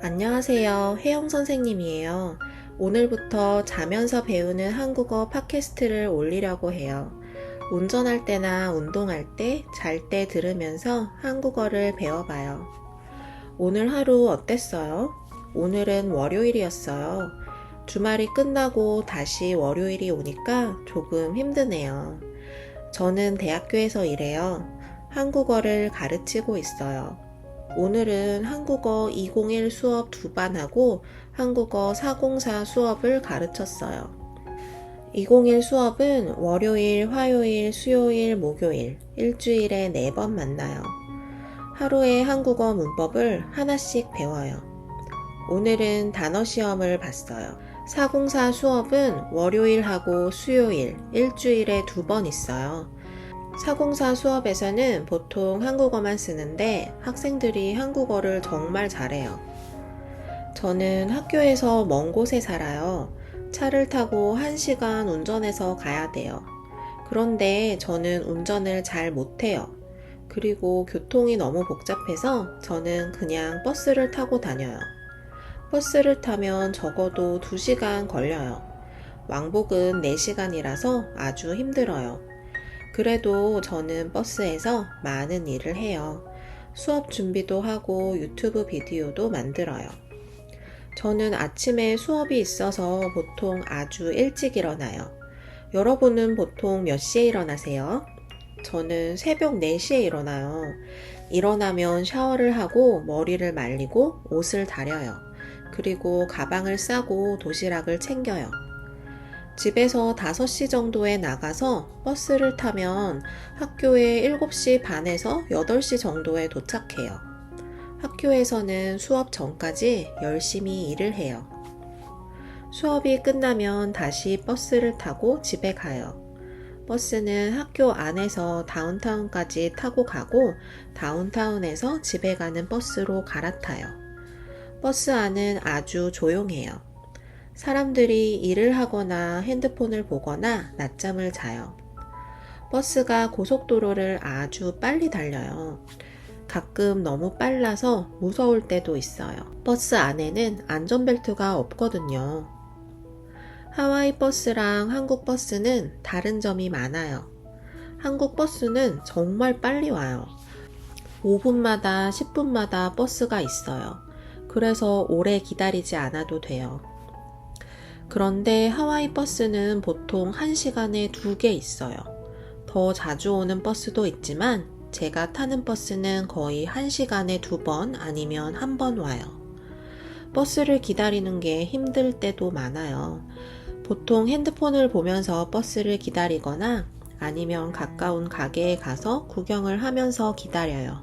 안녕하세요. 혜영 선생님이에요. 오늘부터 자면서 배우는 한국어 팟캐스트를 올리려고 해요. 운전할 때나 운동할 때, 잘 때 들으면서 한국어를 배워봐요. 오늘 하루 어땠어요? 오늘은 월요일이었어요. 주말이 끝나고 다시 월요일이 오니까 조금 힘드네요. 저는 대학교에서 일해요. 한국어를 가르치고 있어요. 오늘은 한국어 201 수업 2반 하고 한국어 404 수업을 가르쳤어요. 201 수업은 월요일, 화요일, 수요일, 목요일, 일주일에 4번 만나요. 하루에 한국어 문법을 하나씩 배워요. 오늘은 단어 시험을 봤어요. 404 수업은 월요일하고 수요일, 일주일에 2번 있어요. 404 수업에서는 보통 한국어만 쓰는데 학생들이 한국어를 정말 잘해요. 저는 학교에서 먼 곳에 살아요. 차를 타고 1시간 운전해서 가야 돼요. 그런데 저는 운전을 잘 못해요. 그리고 교통이 너무 복잡해서 저는 그냥 버스를 타고 다녀요. 버스를 타면 적어도 2시간 걸려요. 왕복은 4시간이라서 아주 힘들어요. 그래도 저는 버스에서 많은 일을 해요. 수업 준비도 하고 유튜브 비디오도 만들어요. 저는 아침에 수업이 있어서 보통 아주 일찍 일어나요. 여러분은 보통 몇 시에 일어나세요? 저는 새벽 4시에 일어나요. 일어나면 샤워를 하고 머리를 말리고 옷을 다려요. 그리고 가방을 싸고 도시락을 챙겨요. 집에서 5시 정도에 나가서 버스를 타면 학교에 7시 반에서 8시 정도에 도착해요. 학교에서는 수업 전까지 열심히 일을 해요. 수업이 끝나면 다시 버스를 타고 집에 가요. 버스는 학교 안에서 다운타운까지 타고 가고 다운타운에서 집에 가는 버스로 갈아타요. 버스 안은 아주 조용해요. 사람들이 일을 하거나 핸드폰을 보거나 낮잠을 자요. 버스가 고속도로를 아주 빨리 달려요. 가끔 너무 빨라서 무서울 때도 있어요. 버스 안에는 안전벨트가 없거든요. 하와이 버스랑 한국 버스는 다른 점이 많아요. 한국 버스는 정말 빨리 와요. 5분마다 10분마다 버스가 있어요. 그래서 오래 기다리지 않아도 돼요. 그런데 하와이 버스는 보통 1시간에 2개 있어요. 더 자주 오는 버스도 있지만 제가 타는 버스는 거의 1시간에 2번 아니면 1번 와요. 버스를 기다리는 게 힘들 때도 많아요. 보통 핸드폰을 보면서 버스를 기다리거나 아니면 가까운 가게에 가서 구경을 하면서 기다려요.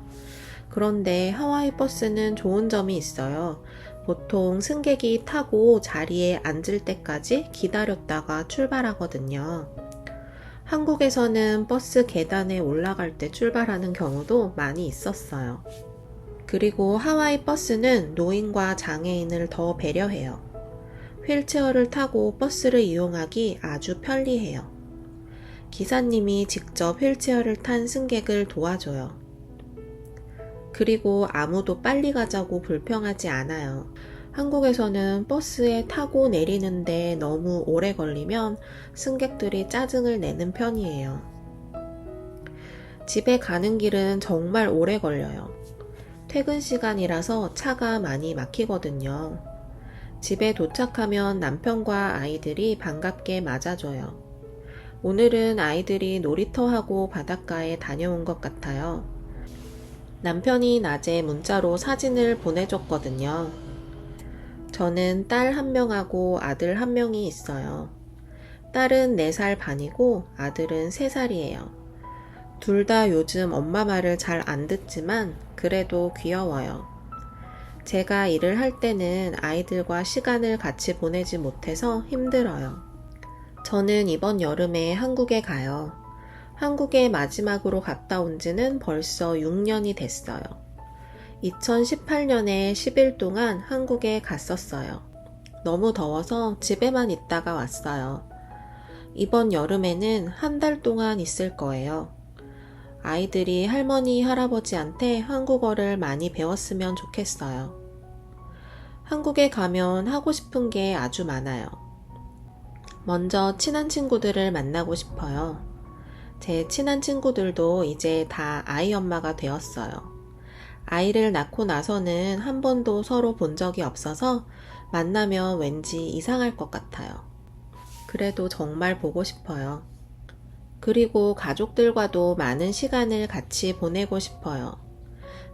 그런데 하와이 버스는 좋은 점이 있어요. 보통 승객이 타고 자리에 앉을 때까지 기다렸다가 출발하거든요. 한국에서는 버스 계단에 올라갈 때 출발하는 경우도 많이 있었어요. 그리고 하와이 버스는 노인과 장애인을 더 배려해요. 휠체어를 타고 버스를 이용하기 아주 편리해요. 기사님이 직접 휠체어를 탄 승객을 도와줘요. 그리고 아무도 빨리 가자고 불평하지 않아요. 한국에서는 버스에 타고 내리는데 너무 오래 걸리면 승객들이 짜증을 내는 편이에요. 집에 가는 길은 정말 오래 걸려요. 퇴근 시간이라서 차가 많이 막히거든요. 집에 도착하면 남편과 아이들이 반갑게 맞아줘요. 오늘은 아이들이 놀이터하고 바닷가에 다녀온 것 같아요. 남편이 낮에 문자로 사진을 보내줬거든요. 저는 딸 1명하고 아들 1명이 있어요. 딸은 4살 반이고 아들은 3살이에요. 둘 다 요즘 엄마 말을 잘 안 듣지만 그래도 귀여워요. 제가 일을 할 때는 아이들과 시간을 같이 보내지 못해서 힘들어요. 저는 이번 여름에 한국에 가요. 한국에 마지막으로 갔다 온 지는 벌써 6년이 됐어요. 2018년에 10일 동안 한국에 갔었어요. 너무 더워서 집에만 있다가 왔어요. 이번 여름에는 1달 동안 있을 거예요. 아이들이 할머니, 할아버지한테 한국어를 많이 배웠으면 좋겠어요. 한국에 가면 하고 싶은 게 아주 많아요. 먼저 친한 친구들을 만나고 싶어요. 제 친한 친구들도 이제 다 아이 엄마가 되었어요. 아이를 낳고 나서는 한 번도 서로 본 적이 없어서 만나면 왠지 이상할 것 같아요. 그래도 정말 보고 싶어요. 그리고 가족들과도 많은 시간을 같이 보내고 싶어요.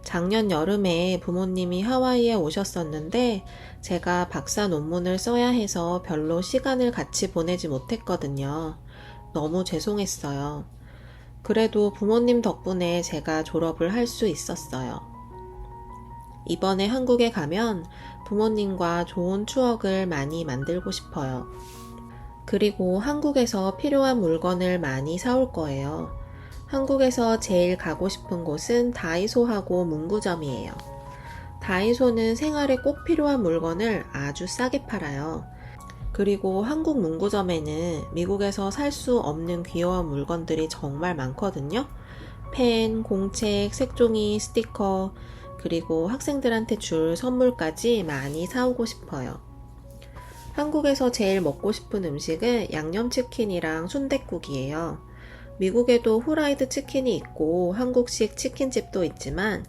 작년 여름에 부모님이 하와이에 오셨었는데 제가 박사 논문을 써야 해서 별로 시간을 같이 보내지 못했거든요. 너무 죄송했어요. 그래도 부모님 덕분에 제가 졸업을 할 수 있었어요. 이번에 한국에 가면 부모님과 좋은 추억을 많이 만들고 싶어요. 그리고 한국에서 필요한 물건을 많이 사올 거예요. 한국에서 제일 가고 싶은 곳은 다이소하고 문구점이에요. 다이소는 생활에 꼭 필요한 물건을 아주 싸게 팔아요. 그리고 한국 문구점에는 미국에서 살 수 없는 귀여운 물건들이 정말 많거든요. 펜, 공책, 색종이, 스티커, 그리고 학생들한테 줄 선물까지 많이 사오고 싶어요. 한국에서 제일 먹고 싶은 음식은 양념치킨이랑 순댓국이에요. 미국에도 후라이드 치킨이 있고 한국식 치킨집도 있지만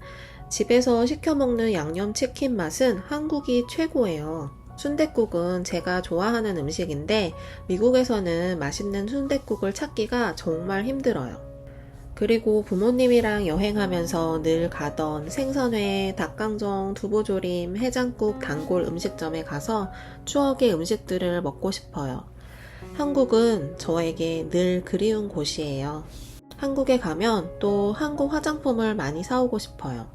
집에서 시켜 먹는 양념치킨 맛은 한국이 최고예요. 순댓국은 제가 좋아하는 음식인데 미국에서는 맛있는 순댓국을 찾기가 정말 힘들어요. 그리고 부모님이랑 여행하면서 늘 가던 생선회, 닭강정, 두부조림, 해장국, 단골 음식점에 가서 추억의 음식들을 먹고 싶어요. 한국은 저에게 늘 그리운 곳이에요. 한국에 가면 또 한국 화장품을 많이 사오고 싶어요.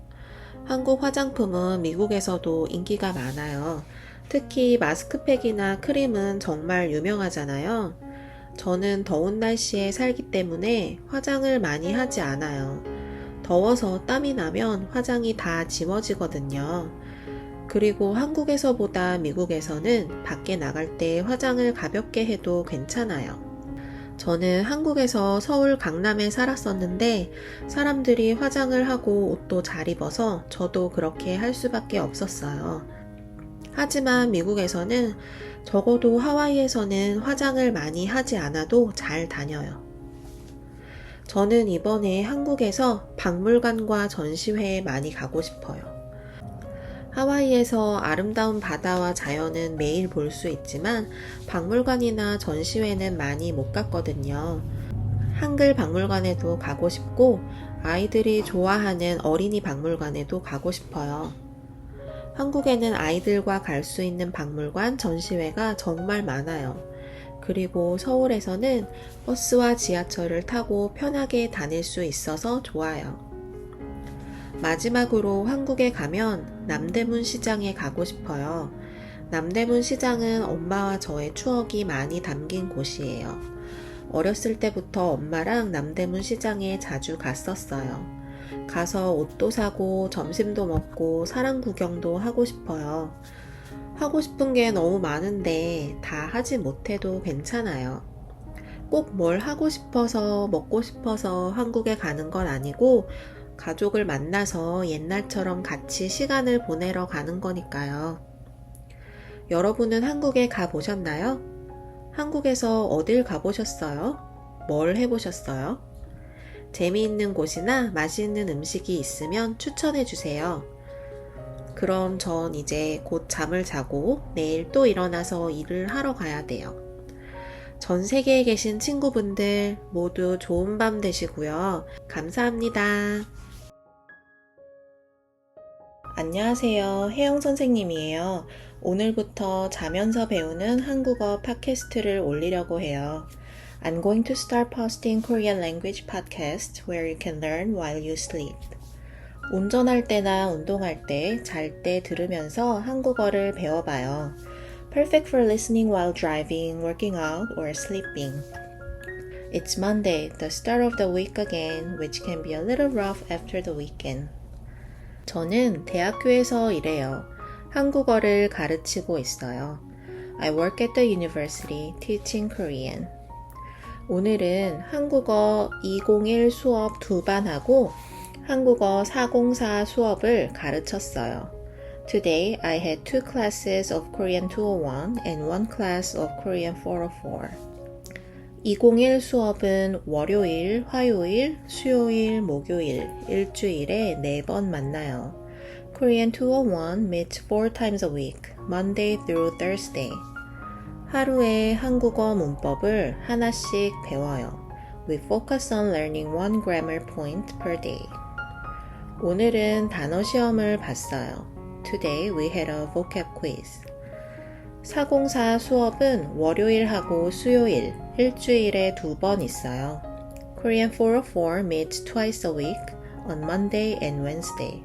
한국 화장품은 미국에서도 인기가 많아요. 특히 마스크팩이나 크림은 정말 유명하잖아요. 저는 더운 날씨에 살기 때문에 화장을 많이 하지 않아요. 더워서 땀이 나면 화장이 다 지워지거든요. 그리고 한국에서보다 미국에서는 밖에 나갈 때 화장을 가볍게 해도 괜찮아요. 저는 한국에서 서울 강남에 살았었는데 사람들이 화장을 하고 옷도 잘 입어서 저도 그렇게 할 수밖에 없었어요. 하지만 미국에서는 적어도 하와이에서는 화장을 많이 하지 않아도 잘 다녀요. 저는 이번에 한국에서 박물관과 전시회에 많이 가고 싶어요. 하와이에서 아름다운 바다와 자연은 매일 볼 수 있지만 박물관이나 전시회는 많이 못 갔거든요. 한글 박물관에도 가고 싶고 아이들이 좋아하는 어린이 박물관에도 가고 싶어요. 한국에는 아이들과 갈 수 있는 박물관, 전시회가 정말 많아요. 그리고 서울에서는 버스와 지하철을 타고 편하게 다닐 수 있어서 좋아요. 마지막으로 한국에 가면 남대문 시장에 가고 싶어요. 남대문 시장은 엄마와 저의 추억이 많이 담긴 곳이에요. 어렸을 때부터 엄마랑 남대문 시장에 자주 갔었어요. 가서 옷도 사고 점심도 먹고 사람 구경도 하고 싶어요. 하고 싶은 게 너무 많은데 다 하지 못해도 괜찮아요. 꼭 뭘 하고 싶어서 먹고 싶어서 한국에 가는 건 아니고 가족을 만나서 옛날처럼 같이 시간을 보내러 가는 거니까요. 여러분은 한국에 가보셨나요? 한국에서 어딜 가보셨어요? 뭘 해보셨어요? 재미있는 곳이나 맛있는 음식이 있으면 추천해 주세요. 그럼 전 이제 곧 잠을 자고 내일 또 일어나서 일을 하러 가야 돼요. 전 세계에 계신 친구분들 모두 좋은 밤 되시고요. 감사합니다. 안녕하세요. 혜영 선생님이에요. 오늘부터 자면서 배우는 한국어 팟캐스트를 올리려고 해요. I'm going to start posting Korean language podcasts where you can learn while you sleep. 운전할 때나 운동할 때, 잘 때 들으면서 한국어를 배워봐요. Perfect for listening while driving, working out, or sleeping. It's Monday, the start of the week again, which can be a little rough after the weekend. 저는 대학교에서 일해요. 한국어를 가르치고 있어요. I work at the university teaching Korean. 오늘은 한국어 201 수업 2반하고 한국어 404 수업을 가르쳤어요. Today I had 2 classes of Korean 201 and 1 class of Korean 404. 201 수업은 월요일, 화요일, 수요일, 목요일, 일주일에 4번 만나요. Korean 201 meets 4 times a week, Monday through Thursday. 하루에 한국어 문법을 하나씩 배워요. We focus on learning 1 grammar point per day. 오늘은 단어 시험을 봤어요. Today we had a vocab quiz. 404 수업은 월요일하고 수요일, 일주일에 2번 있어요. Korean 404 meets twice a week, on Monday and Wednesday.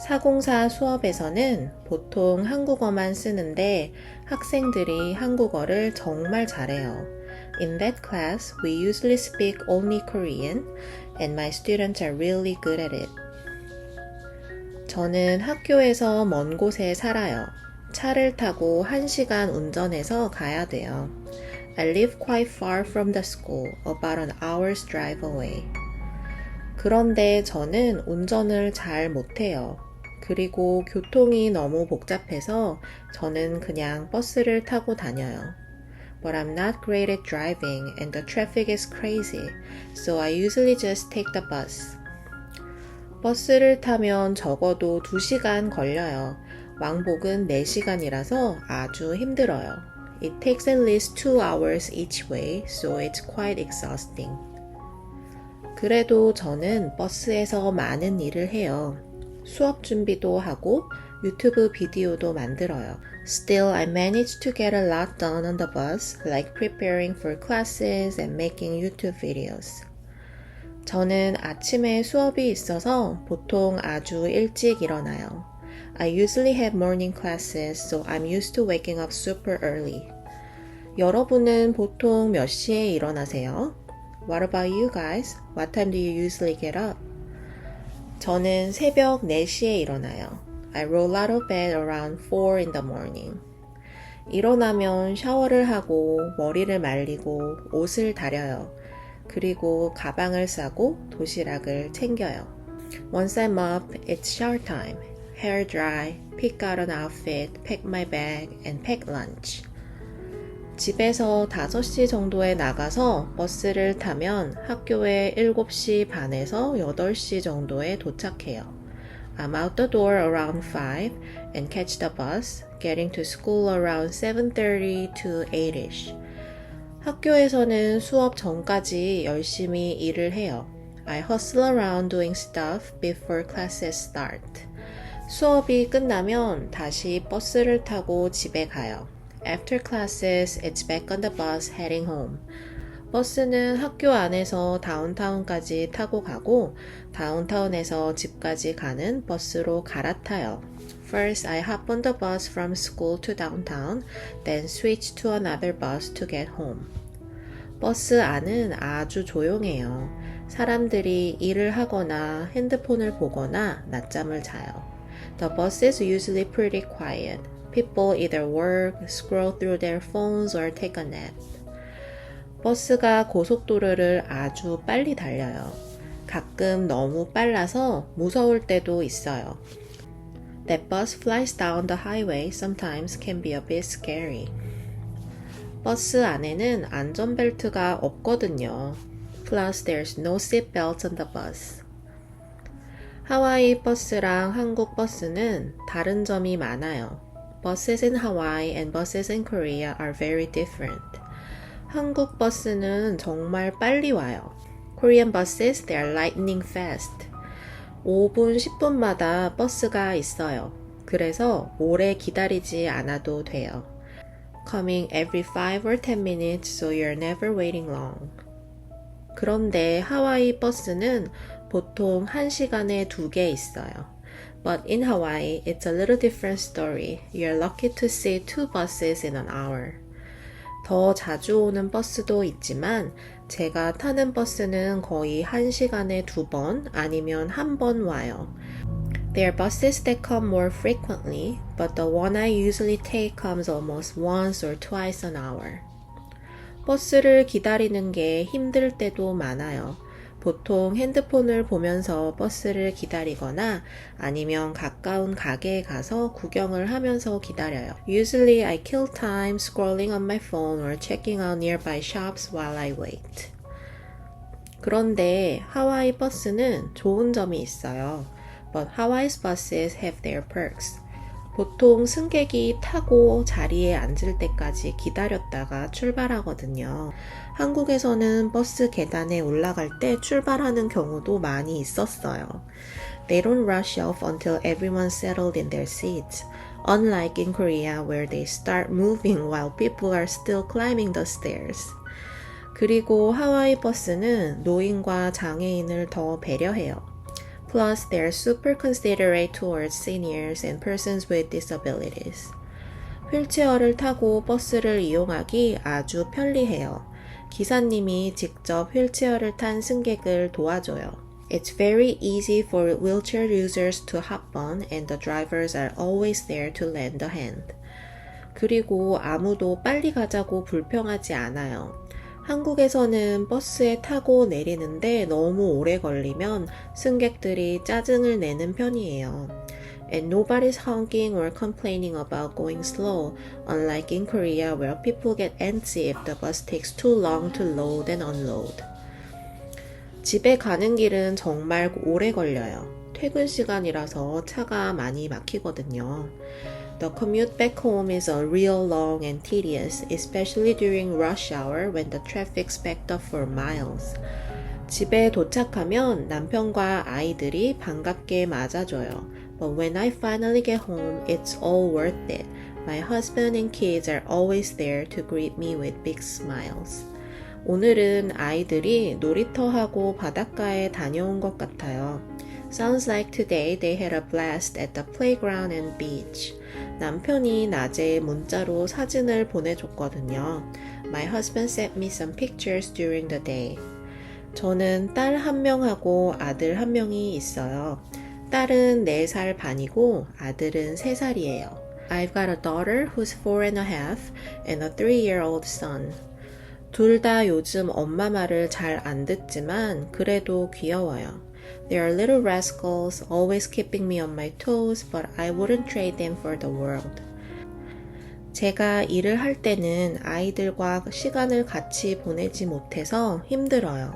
404 수업에서는 보통 한국어만 쓰는데 학생들이 한국어를 정말 잘해요. In that class, we usually speak only Korean, and my students are really good at it. 저는 학교에서 먼 곳에 살아요. 차를 타고 1시간 운전해서 가야 돼요. I live quite far from the school, about an hour's drive away. 그런데 저는 운전을 잘 못해요. 그리고 교통이 너무 복잡해서 저는 그냥 버스를 타고 다녀요. But I'm not great at driving and the traffic is crazy, so I usually just take the bus. 버스를 타면 적어도 2시간 걸려요. 왕복은 4시간이라서 아주 힘들어요. It takes at least 2 hours each way, so it's quite exhausting. 그래도 저는 버스에서 많은 일을 해요. 수업 준비도 하고 유튜브 비디오도 만들어요. Still, I managed to get a lot done on the bus, like preparing for classes and making YouTube videos. 저는 아침에 수업이 있어서 보통 아주 일찍 일어나요. I usually have morning classes, so I'm used to waking up super early. 여러분은 보통 몇 시에 일어나세요? What about you guys? What time do you usually get up? 저는 새벽 4시에 일어나요. I roll out of bed around 4 in the morning. 일어나면 샤워를 하고 머리를 말리고 옷을 다려요. 그리고 가방을 싸고 도시락을 챙겨요. Once I'm up, it's shower time. Hair dry, pick out an outfit, pack my bag, and pack lunch. 집에서 5시 정도에 나가서 버스를 타면 학교에 7시 반에서 8시 정도에 도착해요. I'm out the door around 5 and catch the bus, getting to school around 7:30 to 8ish. 학교에서는 수업 전까지 열심히 일을 해요. I hustle around doing stuff before classes start. 수업이 끝나면 다시 버스를 타고 집에 가요. After classes, it's back on the bus heading home. 버스는 학교 안에서 다운타운까지 타고 가고 다운타운에서 집까지 가는 버스로 갈아타요. First, I hop on the bus from school to downtown, then switch to another bus to get home. 버스 안은 아주 조용해요. 사람들이 일을 하거나 핸드폰을 보거나 낮잠을 자요. The bus is usually pretty quiet. People either work, scroll through their phones, or take a nap. 버스가 고속도로를 아주 빨리 달려요. 가끔 너무 빨라서 무서울 때도 있어요. That bus flies down the highway sometimes can be a bit scary. 버스 안에는 안전벨트가 없거든요. Plus, there's no seat belt on the bus. 하와이 버스랑 한국 버스는 다른 점이 많아요. Buses in Hawaii and buses in Korea are very different. 한국 버스는 정말 빨리 와요. Korean buses, they are lightning fast. 5분, 10분마다 버스가 있어요. 그래서 오래 기다리지 않아도 돼요. Coming every 5 or 10 minutes, so you're never waiting long. 그런데 하와이 버스는 보통 1시간에 2개 있어요. But in Hawaii, it's a little different story. You're lucky to see 2 buses in an hour. 더 자주 오는 버스도 있지만 제가 타는 버스는 거의 1시간에 2번 아니면 1번 와요. There are buses that come more frequently, but the one I usually take comes almost once or twice an hour. 버스를 기다리는 게 힘들 때도 많아요. 보통 핸드폰을 보면서 버스를 기다리거나 아니면 가까운 가게에 가서 구경을 하면서 기다려요. Usually I kill time scrolling on my phone or checking out nearby shops while I wait. 그런데 하와이 버스는 좋은 점이 있어요. But Hawaii's buses have their perks. 보통 승객이 타고 자리에 앉을 때까지 기다렸다가 출발하거든요. 한국에서는 버스 계단에 올라갈 때 출발하는 경우도 많이 있었어요. They don't rush off until everyone's settled in their seats. Unlike in Korea where they start moving while people are still climbing the stairs. 그리고 하와이 버스는 노인과 장애인을 더 배려해요. Plus, they're super considerate towards seniors and persons with disabilities. 휠체어를 타고 버스를 이용하기 아주 편리해요. 기사님이 직접 휠체어를 탄 승객을 도와줘요. It's very easy for wheelchair users to hop on and the drivers are always there to lend a hand. 그리고 아무도 빨리 가자고 불평하지 않아요. 한국에서는 버스에 타고 내리는데 너무 오래 걸리면 승객들이 짜증을 내는 편이에요. And nobody's honking or complaining about going slow, unlike in Korea where people get antsy if the bus takes too long to load and unload. 집에 가는 길은 정말 오래 걸려요. 퇴근 시간이라서 차가 많이 막히거든요. The commute back home is a real long and tedious, especially during rush hour when the traffic's backed up for miles. 집에 도착하면 남편과 아이들이 반갑게 맞아줘요. But when I finally get home, it's all worth it. My husband and kids are always there to greet me with big smiles. 오늘은 아이들이 놀이터하고 바닷가에 다녀온 것 같아요. Sounds like today they had a blast at the playground and beach. 남편이 낮에 문자로 사진을 보내줬거든요. My husband sent me some pictures during the day. 저는 딸 한 명하고 아들 한 명이 있어요. 딸은 4살 반이고 아들은 3살이에요. I've got a daughter who's 4.5 and a 3-year-old son. 둘 다 요즘 엄마 말을 잘 안 듣지만 그래도 귀여워요. They are little rascals, always keeping me on my toes, but I wouldn't trade them for the world. 제가 일을 할 때는 아이들과 시간을 같이 보내지 못해서 힘들어요.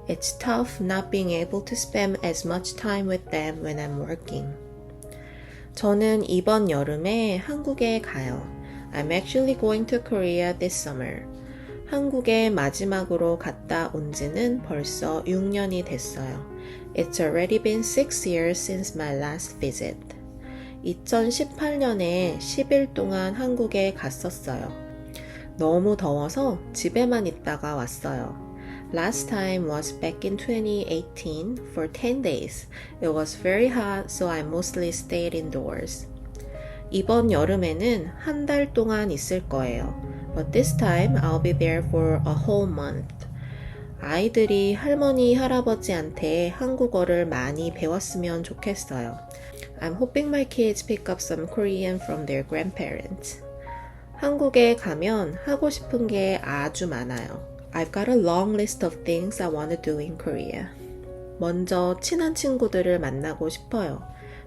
It's tough not being able to spend as much time with them when I'm working. 저는 이번 여름에 한국에 가요. I'm actually going to Korea this summer. 한국에 마지막으로 갔다 온 지는 벌써 6년이 됐어요. It's already been 6 years since my last visit. 2018년에 10일 동안 한국에 갔었어요. 너무 더워서 집에만 있다가 왔어요. Last time was back in 2018 for 10 days. It was very hot, so I mostly stayed indoors. 이번 여름에는 한 달 동안 있을 거예요. But this time I'll be there for a whole month. 아이들이 할머니, 할아버지한테 한국어를 많이 배웠으면 좋겠어요. I'm hoping my kids pick up some Korean from their grandparents. 한국에 가면 하고 싶은 게 아주 많아요. I've got a long list of things I want to do in Korea. 먼저 친한 친구들을 만나고 싶어요.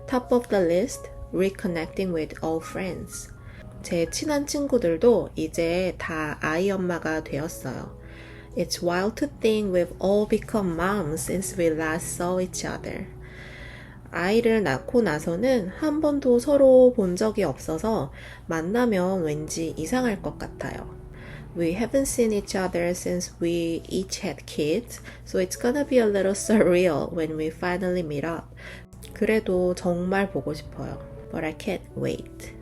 Top of the list, reconnecting with old friends. 제 친한 친구들도 이제 다 아이 엄마가 되었어요. It's wild to think we've all become moms since we last saw each other. 아이를 낳고 나서는 한 번도 서로 본 적이 없어서 만나면 왠지 이상할 것 같아요. We haven't seen each other since we each had kids, so it's gonna be a little surreal when we finally meet up. 그래도 정말 보고 싶어요. But I can't wait.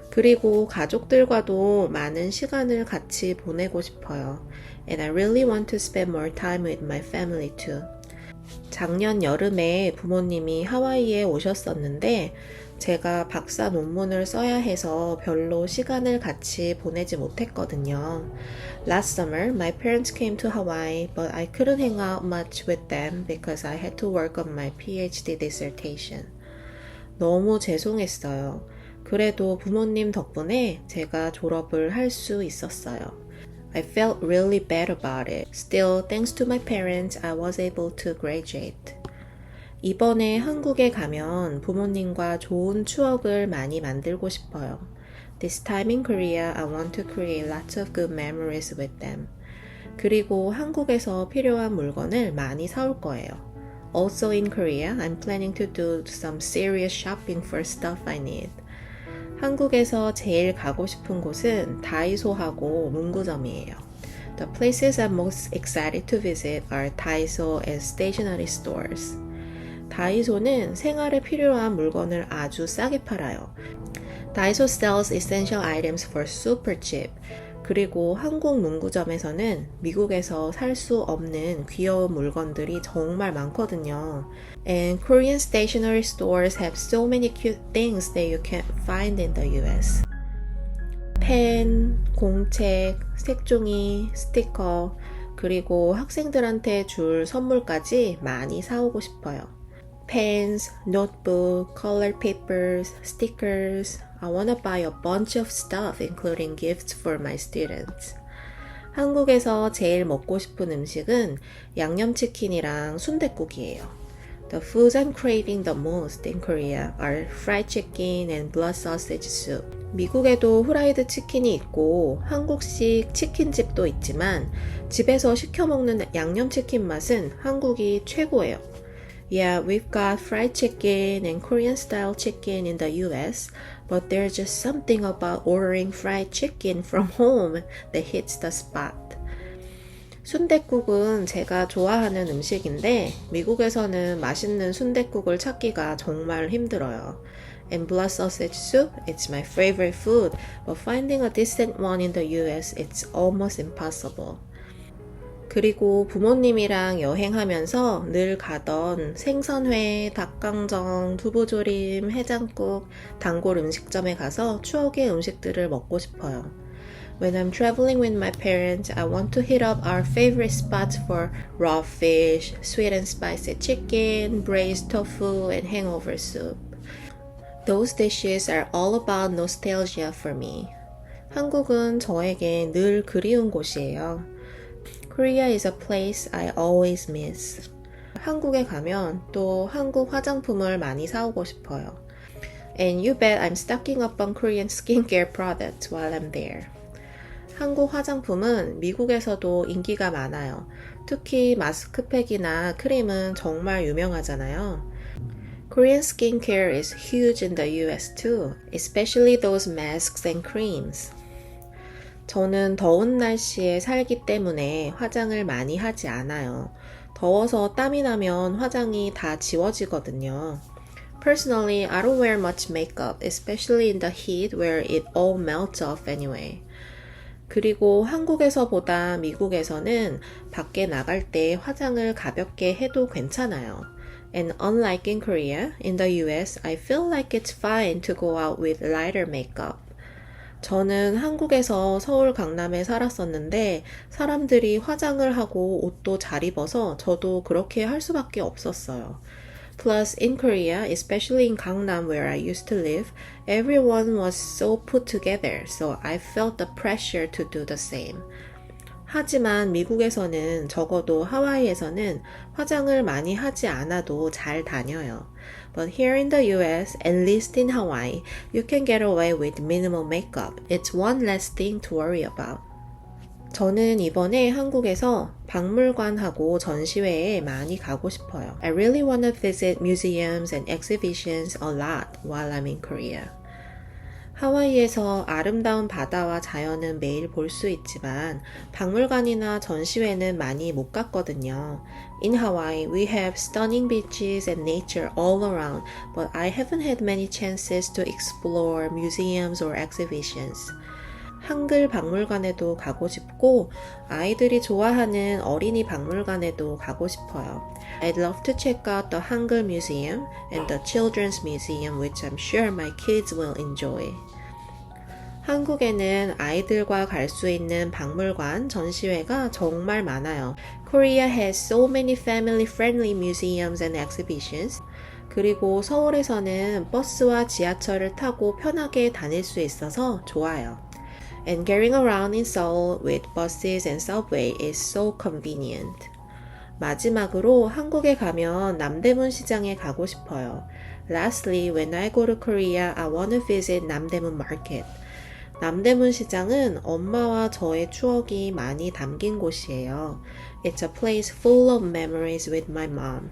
그리고 가족들과도 많은 시간을 같이 보내고 싶어요. And I really want to spend more time with my family too. 작년 여름에 부모님이 하와이에 오셨었는데 제가 박사 논문을 써야 해서 별로 시간을 같이 보내지 못했거든요. Last summer, my parents came to Hawaii, but I couldn't hang out much with them because I had to work on my PhD dissertation. 너무 죄송했어요. 그래도 부모님 덕분에 제가 졸업을 할 수 있었어요. I felt really bad about it. Still, thanks to my parents, I was able to graduate. 이번에 한국에 가면 부모님과 좋은 추억을 많이 만들고 싶어요. This time in Korea, I want to create lots of good memories with them. 그리고 한국에서 필요한 물건을 많이 사올 거예요. Also in Korea, I'm planning to do some serious shopping for stuff I need. 한국에서 제일 가고 싶은 곳은 다이소하고 문구점이에요. The places I'm most excited to visit are Daiso and stationery stores. 다이소는 생활에 필요한 물건을 아주 싸게 팔아요. Daiso sells essential items for super cheap. 그리고 한국 문구점에서는 미국에서 살 수 없는 귀여운 물건들이 정말 많거든요. And Korean stationery stores have so many cute things that you can't find in the US. 펜, 공책, 색종이, 스티커, 그리고 학생들한테 줄 선물까지 많이 사오고 싶어요. Pens, notebook, color papers, stickers. I wanna buy a bunch of stuff, including gifts for my students. 한국에서 제일 먹고 싶은 음식은 양념치킨이랑 순댓국이에요. The foods I'm craving the most in Korea are fried chicken and blood sausage soup. 미국에도 후라이드 치킨이 있고 한국식 치킨집도 있지만 집에서 시켜 먹는 양념치킨 맛은 한국이 최고예요. Yeah, we've got fried chicken and Korean style chicken in the US, but there's just something about ordering fried chicken from home that hits the spot. 순댓국은 제가 좋아하는 음식인데 미국에서는 맛있는 순댓국을 찾기가 정말 힘들어요. And blood sausage soup, it's my favorite food, but finding a decent one in the US, it's almost impossible. 그리고 부모님이랑 여행하면서 늘 가던 생선회, 닭강정, 두부조림, 해장국, 단골 음식점에 가서 추억의 음식들을 먹고 싶어요. When I'm traveling with my parents, I want to hit up our favorite spots for raw fish, sweet and spicy chicken, braised tofu, and hangover soup. Those dishes are all about nostalgia for me. 한국은 저에게 늘 그리운 곳이에요. Korea is a place I always miss. 한국에 가면 또 한국 화장품을 많이 사오고 싶어요. And you bet I'm stocking up on Korean skincare products while I'm there. 한국 화장품은 미국에서도 인기가 많아요. 특히 마스크팩이나 크림은 정말 유명하잖아요. Korean skincare is huge in the US too, especially those masks and creams. 저는 더운 날씨에 살기 때문에 화장을 많이 하지 않아요. 더워서 땀이 나면 화장이 다 지워지거든요. Personally, I don't wear much makeup, especially in the heat where it all melts off anyway. 그리고 한국에서보다 미국에서는 밖에 나갈 때 화장을 가볍게 해도 괜찮아요. And unlike in Korea, in the US, I feel like it's fine to go out with lighter makeup. 저는 한국에서 서울 강남에 살았었는데 사람들이 화장을 하고 옷도 잘 입어서 저도 그렇게 할 수밖에 없었어요. Plus, in Korea, especially in Gangnam where I used to live, everyone was so put together, so I felt the pressure to do the same. 하지만 미국에서는 적어도 하와이에서는 화장을 많이 하지 않아도 잘 다녀요. But here in the US, at least in Hawaii, you can get away with minimal makeup. It's one less thing to worry about. 저는 이번에 한국에서 박물관하고 전시회에 많이 가고 싶어요. I really want to visit museums and exhibitions a lot while I'm in Korea. 하와이에서 아름다운 바다와 자연은 매일 볼 수 있지만 박물관이나 전시회는 많이 못 갔거든요. In Hawaii, we have stunning beaches and nature all around, but I haven't had many chances to explore museums or exhibitions. 한글 박물관에도 가고 싶고 아이들이 좋아하는 어린이 박물관에도 가고 싶어요. I'd love to check out the Hangul Museum and the Children's Museum, which I'm sure my kids will enjoy. 한국에는 아이들과 갈 수 있는 박물관, 전시회가 정말 많아요. Korea has so many family-friendly museums and exhibitions. 그리고 서울에서는 버스와 지하철을 타고 편하게 다닐 수 있어서 좋아요. And getting around in Seoul with buses and subway is so convenient. 마지막으로 한국에 가면 남대문 시장에 가고 싶어요. Lastly, when I go to Korea, I want to visit 남대문 Market. 남대문 시장은 엄마와 저의 추억이 많이 담긴 곳이에요. It's a place full of memories with my mom.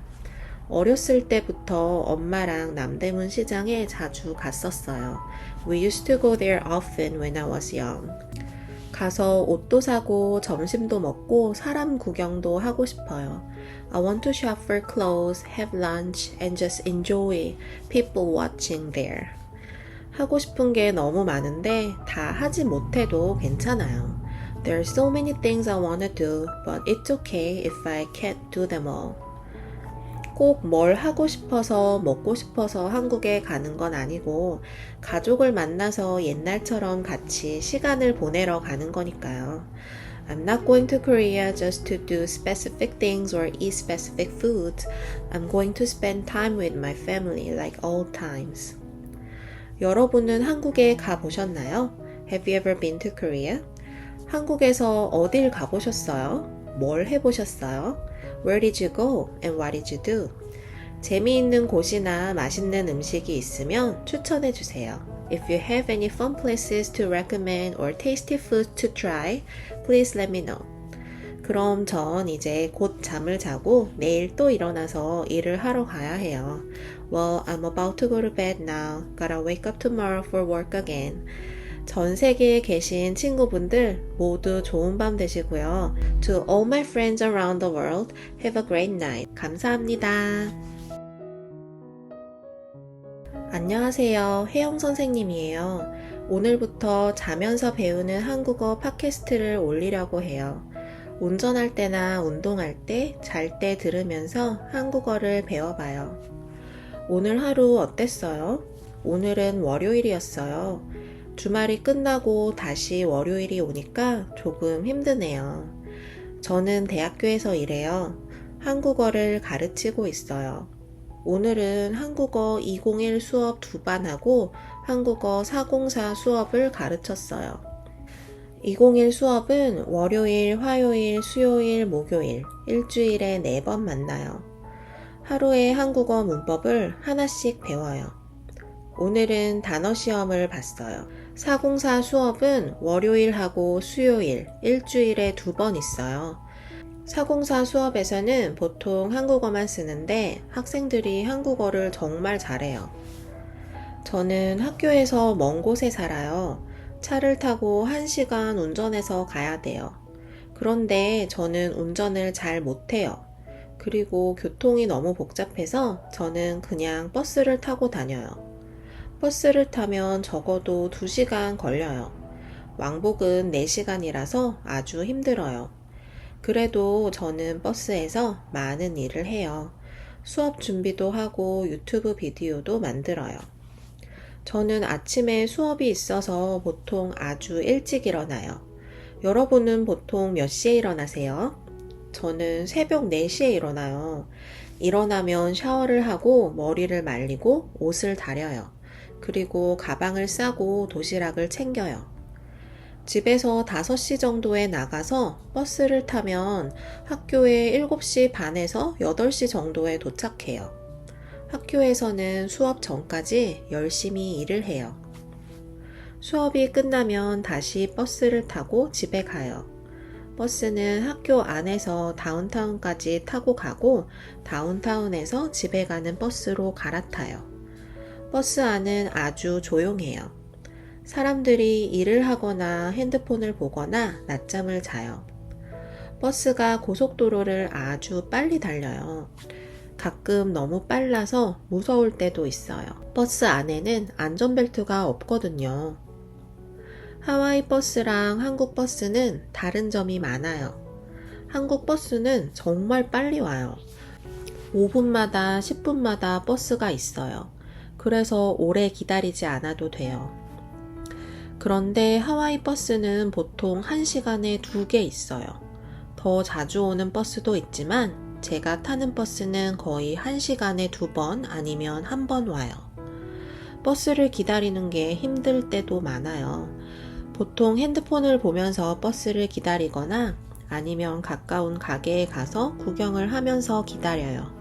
어렸을 때부터 엄마랑 남대문 시장에 자주 갔었어요. We used to go there often when I was young. 가서 옷도 사고 점심도 먹고 사람 구경도 하고 싶어요. I want to shop for clothes, have lunch, and just enjoy people watching there. 하고 싶은 게 너무 많은데 다 하지 못해도 괜찮아요. There are so many things I want to do, but it's okay if I can't do them all. 꼭 뭘 하고 싶어서 먹고 싶어서 한국에 가는 건 아니고 가족을 만나서 옛날처럼 같이 시간을 보내러 가는 거니까요. I'm not going to Korea just to do specific things or eat specific foods. I'm going to spend time with my family like old times. 여러분은 한국에 가보셨나요? Have you ever been to Korea? 한국에서 어딜 가보셨어요? 뭘 해보셨어요? Where did you go and what did you do? 재미있는 곳이나 맛있는 음식이 있으면 추천해 주세요. If you have any fun places to recommend or tasty food to try, please let me know. 그럼 전 이제 곧 잠을 자고 내일 또 일어나서 일을 하러 가야 해요. Well, I'm about to go to bed now. Gotta wake up tomorrow for work again. 전 세계에 계신 친구분들 모두 좋은 밤 되시고요. To all my friends around the world, have a great night. 감사합니다. 안녕하세요. 혜영 선생님이에요. 오늘부터 자면서 배우는 한국어 팟캐스트를 올리려고 해요. 운전할 때나 운동할 때, 잘 때 들으면서 한국어를 배워봐요. 오늘 하루 어땠어요? 오늘은 월요일이었어요. 주말이 끝나고 다시 월요일이 오니까 조금 힘드네요. 저는 대학교에서 일해요. 한국어를 가르치고 있어요. 오늘은 한국어 201 수업 2반 하고 한국어 404 수업을 가르쳤어요. 201 수업은 월요일, 화요일, 수요일, 목요일, 일주일에 4번 만나요. 하루에 한국어 문법을 하나씩 배워요. 오늘은 단어 시험을 봤어요. 404 수업은 월요일하고 수요일, 일주일에 2번 있어요. 404 수업에서는 보통 한국어만 쓰는데 학생들이 한국어를 정말 잘해요. 저는 학교에서 먼 곳에 살아요. 차를 타고 1시간 운전해서 가야 돼요. 그런데 저는 운전을 잘 못해요. 그리고 교통이 너무 복잡해서 저는 그냥 버스를 타고 다녀요. 버스를 타면 적어도 2시간 걸려요. 왕복은 4시간이라서 아주 힘들어요. 그래도 저는 버스에서 많은 일을 해요. 수업 준비도 하고 유튜브 비디오도 만들어요. 저는 아침에 수업이 있어서 보통 아주 일찍 일어나요. 여러분은 보통 몇 시에 일어나세요? 저는 새벽 4시에 일어나요. 일어나면 샤워를 하고 머리를 말리고 옷을 다려요. 그리고 가방을 싸고 도시락을 챙겨요. 집에서 5시 정도에 나가서 버스를 타면 학교에 7시 반에서 8시 정도에 도착해요. 학교에서는 수업 전까지 열심히 일을 해요. 수업이 끝나면 다시 버스를 타고 집에 가요. 버스는 학교 안에서 다운타운까지 타고 가고 다운타운에서 집에 가는 버스로 갈아타요. 버스 안은 아주 조용해요. 사람들이 일을 하거나 핸드폰을 보거나 낮잠을 자요. 버스가 고속도로를 아주 빨리 달려요. 가끔 너무 빨라서 무서울 때도 있어요. 버스 안에는 안전벨트가 없거든요. 하와이 버스랑 한국 버스는 다른 점이 많아요. 한국 버스는 정말 빨리 와요. 5분마다 10분마다 버스가 있어요. 그래서 오래 기다리지 않아도 돼요. 그런데 하와이 버스는 보통 1시간에 2개 있어요. 더 자주 오는 버스도 있지만 제가 타는 버스는 거의 1시간에 2번 아니면 1번 와요. 버스를 기다리는 게 힘들 때도 많아요. 보통 핸드폰을 보면서 버스를 기다리거나 아니면 가까운 가게에 가서 구경을 하면서 기다려요.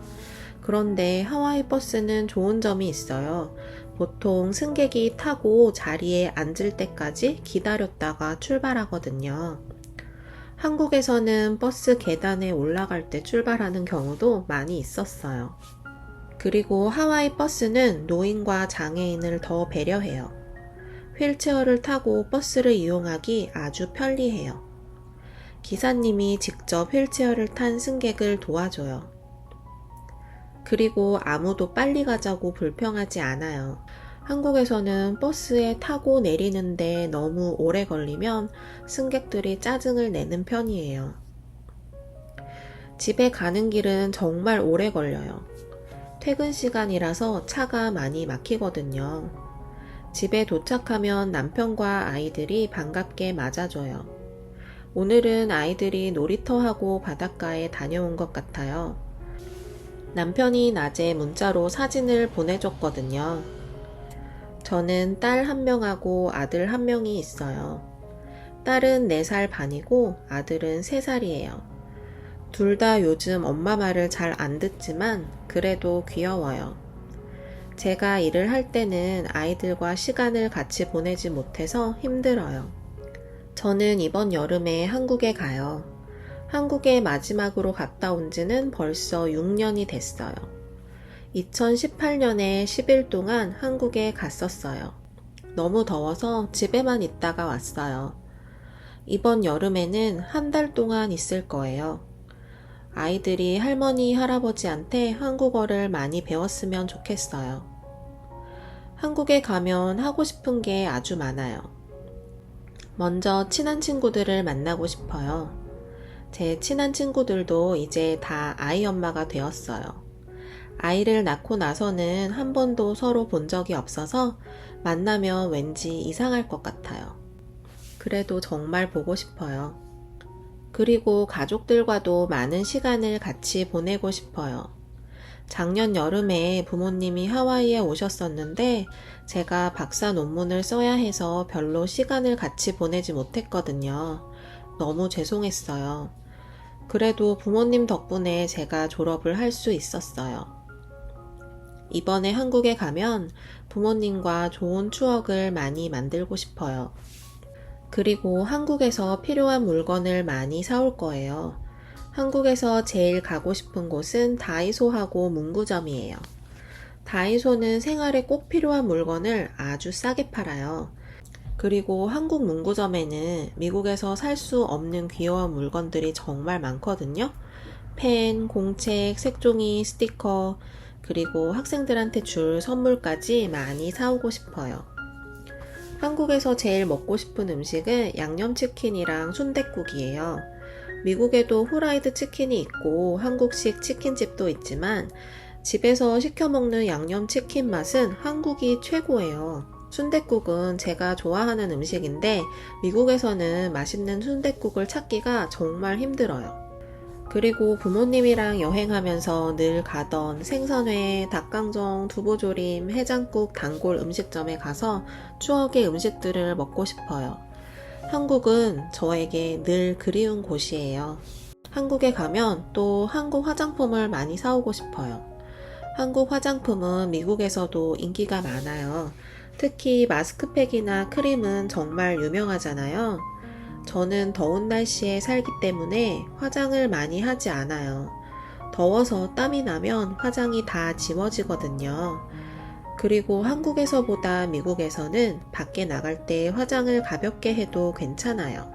그런데 하와이 버스는 좋은 점이 있어요. 보통 승객이 타고 자리에 앉을 때까지 기다렸다가 출발하거든요. 한국에서는 버스 계단에 올라갈 때 출발하는 경우도 많이 있었어요. 그리고 하와이 버스는 노인과 장애인을 더 배려해요. 휠체어를 타고 버스를 이용하기 아주 편리해요. 기사님이 직접 휠체어를 탄 승객을 도와줘요. 그리고 아무도 빨리 가자고 불평하지 않아요. 한국에서는 버스에 타고 내리는데 너무 오래 걸리면 승객들이 짜증을 내는 편이에요. 집에 가는 길은 정말 오래 걸려요. 퇴근 시간이라서 차가 많이 막히거든요. 집에 도착하면 남편과 아이들이 반갑게 맞아줘요. 오늘은 아이들이 놀이터하고 바닷가에 다녀온 것 같아요. 남편이 낮에 문자로 사진을 보내줬거든요. 저는 딸 1명하고 아들 1명이 있어요. 딸은 4살 반이고 아들은 3살이에요. 둘 다 요즘 엄마 말을 잘 안 듣지만 그래도 귀여워요. 제가 일을 할 때는 아이들과 시간을 같이 보내지 못해서 힘들어요. 저는 이번 여름에 한국에 가요. 한국에 마지막으로 갔다 온 지는 벌써 6년이 됐어요. 2018년에 10일 동안 한국에 갔었어요. 너무 더워서 집에만 있다가 왔어요. 이번 여름에는 1달 동안 있을 거예요. 아이들이 할머니, 할아버지한테 한국어를 많이 배웠으면 좋겠어요. 한국에 가면 하고 싶은 게 아주 많아요. 먼저 친한 친구들을 만나고 싶어요. 제 친한 친구들도 이제 다 아이 엄마가 되었어요. 아이를 낳고 나서는 한 번도 서로 본 적이 없어서 만나면 왠지 이상할 것 같아요. 그래도 정말 보고 싶어요. 그리고 가족들과도 많은 시간을 같이 보내고 싶어요. 작년 여름에 부모님이 하와이에 오셨었는데 제가 박사 논문을 써야 해서 별로 시간을 같이 보내지 못했거든요. 너무 죄송했어요. 그래도 부모님 덕분에 제가 졸업을 할 수 있었어요. 이번에 한국에 가면 부모님과 좋은 추억을 많이 만들고 싶어요. 그리고 한국에서 필요한 물건을 많이 사올 거예요. 한국에서 제일 가고 싶은 곳은 다이소하고 문구점이에요. 다이소는 생활에 꼭 필요한 물건을 아주 싸게 팔아요. 그리고 한국 문구점에는 미국에서 살 수 없는 귀여운 물건들이 정말 많거든요. 펜, 공책, 색종이, 스티커, 그리고 학생들한테 줄 선물까지 많이 사오고 싶어요. 한국에서 제일 먹고 싶은 음식은 양념치킨이랑 순댓국이에요. 미국에도 후라이드 치킨이 있고 한국식 치킨집도 있지만 집에서 시켜 먹는 양념치킨 맛은 한국이 최고예요. 순댓국은 제가 좋아하는 음식인데 미국에서는 맛있는 순댓국을 찾기가 정말 힘들어요. 그리고 부모님이랑 여행하면서 늘 가던 생선회, 닭강정, 두부조림, 해장국, 단골 음식점에 가서 추억의 음식들을 먹고 싶어요. 한국은 저에게 늘 그리운 곳이에요. 한국에 가면 또 한국 화장품을 많이 사오고 싶어요. 한국 화장품은 미국에서도 인기가 많아요. 특히 마스크팩이나 크림은 정말 유명하잖아요. 저는 더운 날씨에 살기 때문에 화장을 많이 하지 않아요. 더워서 땀이 나면 화장이 다 지워지거든요. 그리고 한국에서보다 미국에서는 밖에 나갈 때 화장을 가볍게 해도 괜찮아요.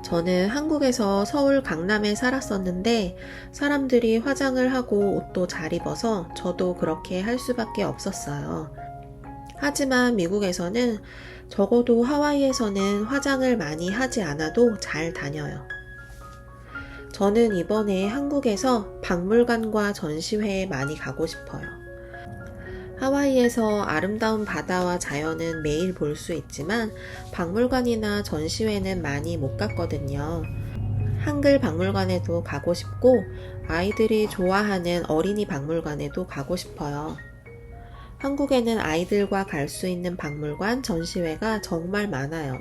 저는 한국에서 서울 강남에 살았었는데 사람들이 화장을 하고 옷도 잘 입어서 저도 그렇게 할 수밖에 없었어요. 하지만 미국에서는 적어도 하와이에서는 화장을 많이 하지 않아도 잘 다녀요. 저는 이번에 한국에서 박물관과 전시회에 많이 가고 싶어요. 하와이에서 아름다운 바다와 자연은 매일 볼 수 있지만 박물관이나 전시회는 많이 못 갔거든요. 한글 박물관에도 가고 싶고 아이들이 좋아하는 어린이 박물관에도 가고 싶어요. 한국에는 아이들과 갈 수 있는 박물관, 전시회가 정말 많아요.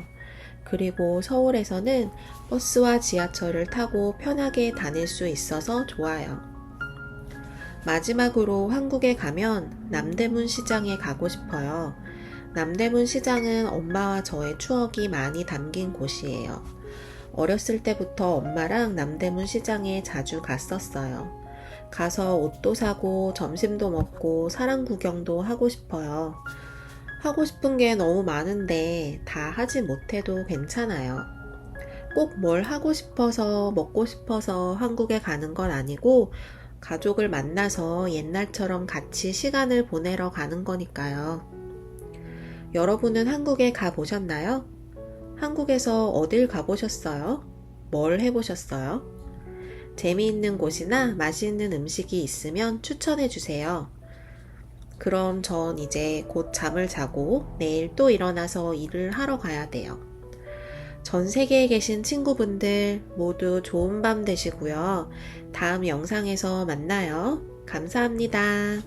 그리고 서울에서는 버스와 지하철을 타고 편하게 다닐 수 있어서 좋아요. 마지막으로 한국에 가면 남대문 시장에 가고 싶어요. 남대문 시장은 엄마와 저의 추억이 많이 담긴 곳이에요. 어렸을 때부터 엄마랑 남대문 시장에 자주 갔었어요. 가서 옷도 사고 점심도 먹고 사람 구경도 하고 싶어요. 하고 싶은 게 너무 많은데 다 하지 못해도 괜찮아요. 꼭 뭘 하고 싶어서 먹고 싶어서 한국에 가는 건 아니고 가족을 만나서 옛날처럼 같이 시간을 보내러 가는 거니까요. 여러분은 한국에 가보셨나요? 한국에서 어딜 가보셨어요? 뭘 해보셨어요? 재미있는 곳이나 맛있는 음식이 있으면 추천해 주세요. 그럼 전 이제 곧 잠을 자고 내일 또 일어나서 일을 하러 가야 돼요. 전 세계에 계신 친구분들 모두 좋은 밤 되시고요. 다음 영상에서 만나요. 감사합니다.